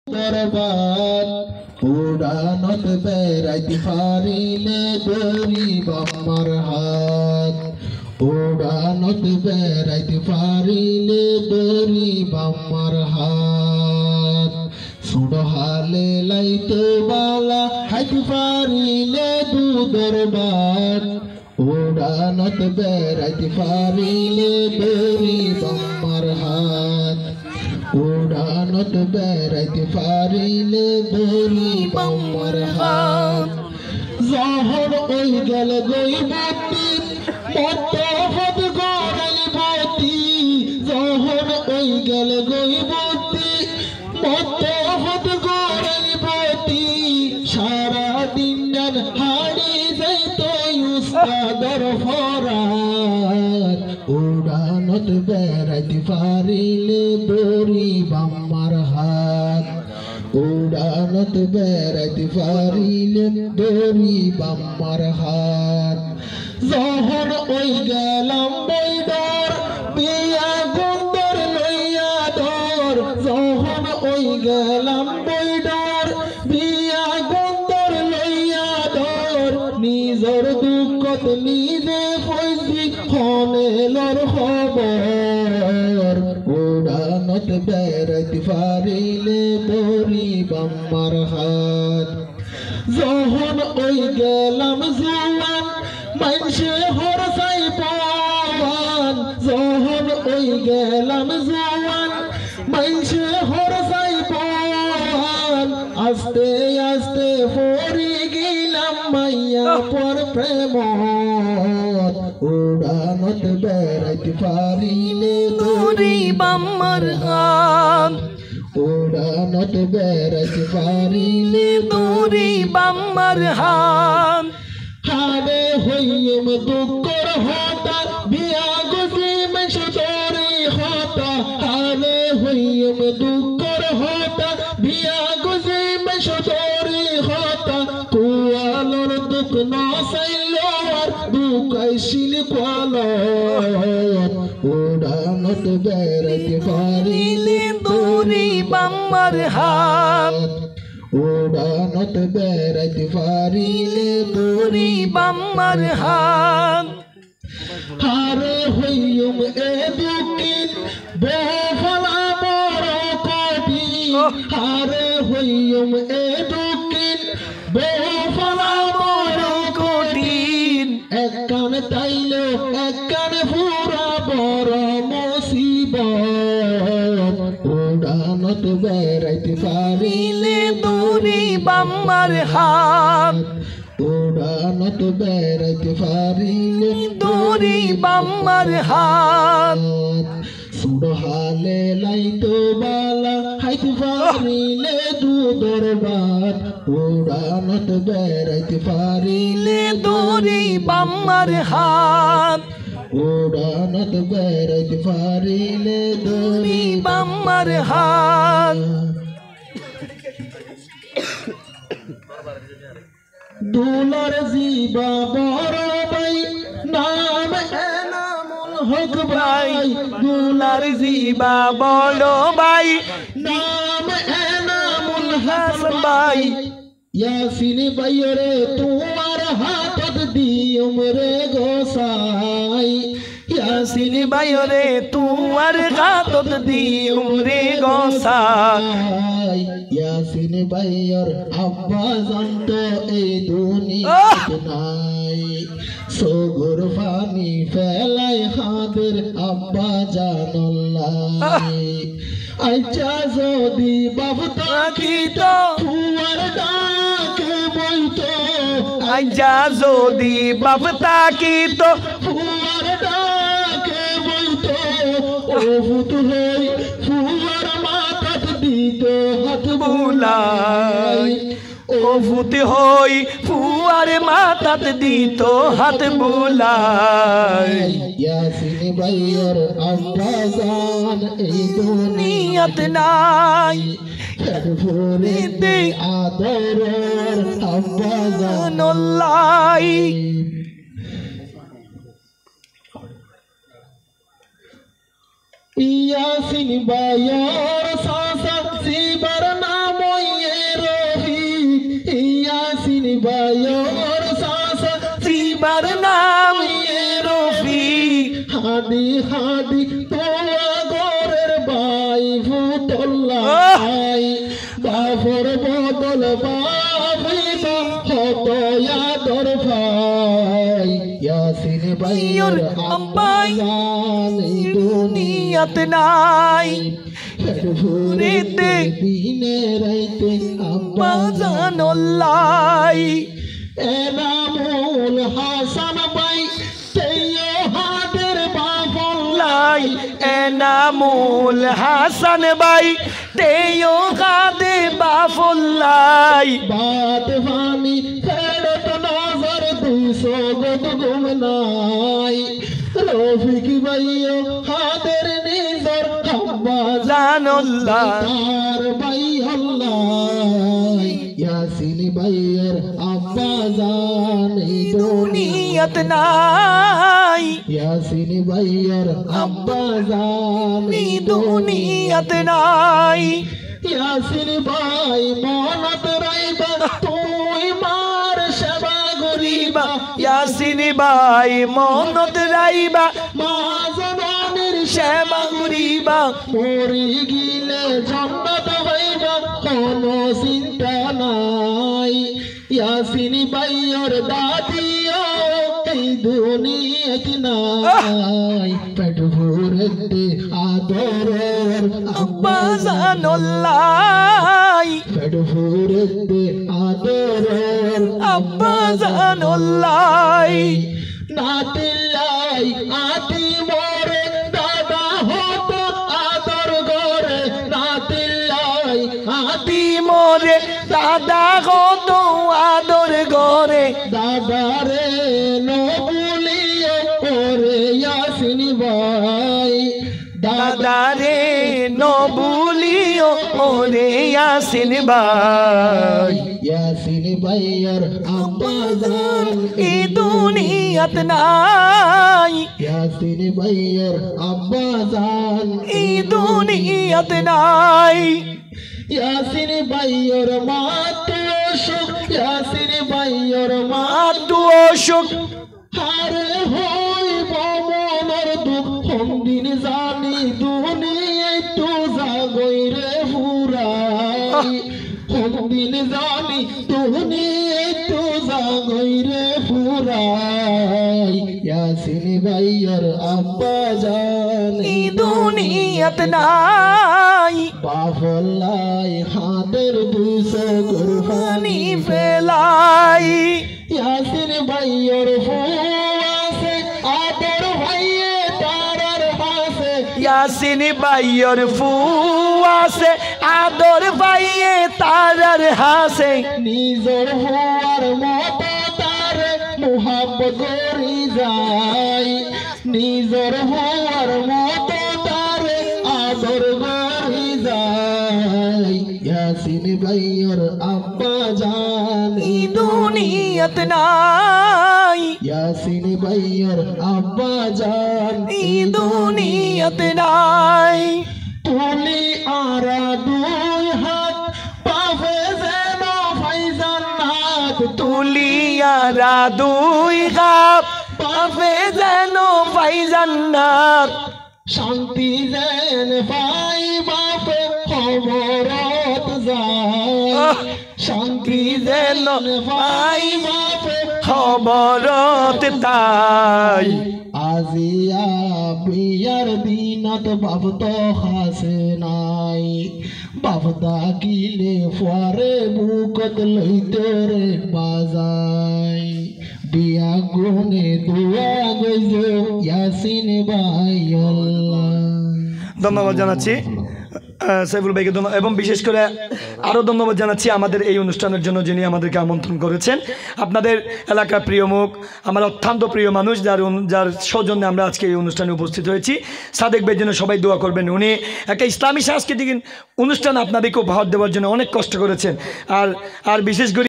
দরবার উড়ানত বেড়াইতে পারিলে গরিব আমার হাত উড়ানত বেড়াইতে পারিলে গরিব আমার হাত সুড়হালে লাইতে বালা হাইতে পারিলে দু দরবার উড়ানত বেড়াইতে পারিলে গরিব আমার হাত উড়ানত বেড়াইতে পারিলে গরিব আমার হাত যখন ওই গেল গইবতি মত হদ গরাইবতি যখন ওই গেল গইবতি মত হদ গরাইবতি সারা দিন জান হাড়ি যাইত উস্তাদর ফরাত উড়ানত বেড়াইতে পারিলে গরিব আমার হাত উড়ানত বেড়াইতে পারিলে গরিব আমার হাত যখন ওই গেলাম বৈদর বিয়া গুন্দর লইয়া দর যখন ওই গেলাম বৈদর বিয়া গুন্দর লইয়া দর নিজর দুঃখত নিজে ফইজি হনেলর খবর উড়ানত বেড়াইতে পারিলে গরিব আমার হাত যখন ওই গেলাম জুয়ান মানসে হরসাই পাওয়ান যখন ওই গেলাম জুয়ান মানসে হরসাই পাওয়ান আস্তে আস্তে পড়ি গেলাম মাইয়া পর প্রেম উড়ানত বেড়াইতে পারিলে গরিব আমার হাত উড়ানত বেড়াইতে পারিলে গরিব আমার হাত হারে হইম দুঃখর হতা বিয়া গজিম সুতরি হতা হারে হইম দুঃখর হতা বিয়া গজিম সুতরি হতা কুয়ালর দুঃখ নসাইল আর দুঃখাইছিল কুয়ালর উড়ানত বেড়াইতে পারিলে গরিব আমার হাত উড়ানত বেড়াইতে পারিলে গরিব আমার হাত হারে হইম এ দুঃখিন বেফলা বড় কঠিন হারে হইম এ দুঃখিন বেফলা বড় কঠিন একখানে তাইলে একখানে পুরা বড় মুসিবত উড়ানত বেড়াইতে পারিলে গরিব আমার হাত উড়ানত বেড়াইতে পারিলে গরিব আমার হাত সুড়হালে লাইতো বালা হাইতে পারিলে দু দরবার উড়ানত বেড়াইতে পারিলে গরিব আমার হাত উড়ানত বেড়াইতে পারিলে গরিব আমার হাত দুলার জীবা বড় ভাই নাম এনামুল হক ভাই দুলার জীবা বড় ভাই নাম এনামুল হাসান ভাই ইয়াসিন ভাইরে তোমার হাতত দিয়ম রে গোসাই ইয়াসিন ভাইরে তোমার হাতত দিউম রে গোসাই ইয়াসিন ভাইর আব্বা জানতো এই দুনিয়াতে নাই সগর পানি ফেলাই হাদের আব্বা জানল্লাই আচ্ছা যদি বাবু থাকিত ফুয়ার ডাকে বইতো আইজা যদি বাপ থাকিত ফুয়ার ডাকে বইতো ও ফুত হই ফুয়ার মাথাত দিত হাত বুলাই ও ফুতে হই ফুয়ার মাথাত দিত হাত বুলাই ইয়াসিন ভাইয়ের আব্বা জান এই নিয়ত নাই ফুরিতে আদরের আব্বা জান নল্লাই ইয়াসিন ভাইয়ের সাসা শিবার নাম হাদি হাদি তোয়া গোরের বাই ফুটল্লাই বাফর বদল বাবিবা হত ইয়াদর ভাই ইয়াসিন ভাইয়ের আব্বাজান দুনিয়াত নাই ফুরেতে দিনে রাইতে আব্বাজান অল্লাই এনামুল হাসান ভাই তেয় হাদের বাফল্লাই এনামুল হাসান ভাই তেও কাদে বাফল্লাই বাত ফানি ফেরত নজর দুইশো গত গুমনাই রফিক ভাইও হাদের নিজর জান অল্লাহ তার ভাই হল্লাই ইয়াসিন ভাইয়ের আব্বাজান দুনিয়াত নাই ইয়াসিন ভাইয়ের আব্বাজান দুনিয়াত নাই ইয়াসিন ভাই মনত রাইবা তুই মার সেবা গরিবা ইয়াসিন ভাই মনত রাইবা মা জননীর সেবা করিবা মরি গিলে জান্নাত হইবা কোনো চিন্তা নাই ইয়াসিন ভাইয়ের দাদিও এই দুনিয়াত নাই পেট ভরে আদরের আব্বাজান অল্লাই পেট ভরে আদরের আব্বাজান অল্লাই নাতিলাই আতি মোরে দাদা হতো আদর গরে নাতিলাই আদি মোরে দাদা কত আদর গরে দাদা রে নবুলিয়ে ওরে ইয়াসিন ভাই দাদা রে নবুলিও ওরে ইয়াসিন ভাই ইয়াসিন ভাইয়ের আব্বাজান এই দুনিয়াত নাই ইয়াসিন ভাইয়ের আব্বাজান এই দুনিয়াত নাই ইয়াসিন ভাইয়ের মাতৃ সুখ ইয়াসিন ভাইয়ের আদু অসুখ হারে হইব মনের দুঃখ দিন জানি দুনিয়ায় তো জাগইরে ফুরাই দিন জানি দুনিয়ায় তো জাগইরে ফুরাই ইয়াসিন ভাইয়ের আব্বাজান এই দুনিয়াত নাই বাফল্লাই হাতের দুইশো কুরবানি ফেলাই ইয়াসিন ভাইয়ের ফুয়াছে আদর ভাইয়ে তারার হাসে ইয়াসিন ভাইয়ের ফুয়াছে আদর ভাইয়ে তারার হাসে নিজর ফুয়ার মতো তারে মোহাব্বত করি যায় নিজর ফুয়ার মতো তারে আদর করি যায় ইয়াসিন ভাইয়ের আব্বাজান এই দুনিয়াত নাই ইয়াসিন ভাইয়ের আব্বাজান এই দুনিয়াত নাই তুলি আরা দুই হাত পাবে যেন ফাইজান নাথ তুলিয়ারা দুই গাপ পাবে যেন পাই জান্নাত শান্তি যেন পাই বাপে খবরত যায় শান্তি যেন পাই বাপে খবরত তাই আজিয়া বিয়ার দিনত বাপ তো হাসে নাই বাপ দাগিলে ফুয়ারে বুকত লইতে রে বাজাই বিয়া গুনে দুয়া গইজো ইয়াসিন ভাই আল্লাহ। ধন্যবাদ জানাচ্ছি সাইফুল ভাইকে এবং বিশেষ করে আরও ধন্যবাদ জানাচ্ছি আমাদের এই অনুষ্ঠানের জন্য যিনি আমাদেরকে আমন্ত্রণ করেছেন। আপনাদের এলাকার প্রিয় মুখ, আমার অত্যন্ত প্রিয় মানুষ, যার সৌজন্যে আমরা আজকে এই অনুষ্ঠানে উপস্থিত হয়েছি। সাদেক ভাইয়ের জন্য সবাই দোয়া করবেন। উনি একটা ইসলামী সাংস্কৃতিক অনুষ্ঠান আপনাদেরকে উপহার দেওয়ার জন্য অনেক কষ্ট করেছেন। আর বিশেষ করে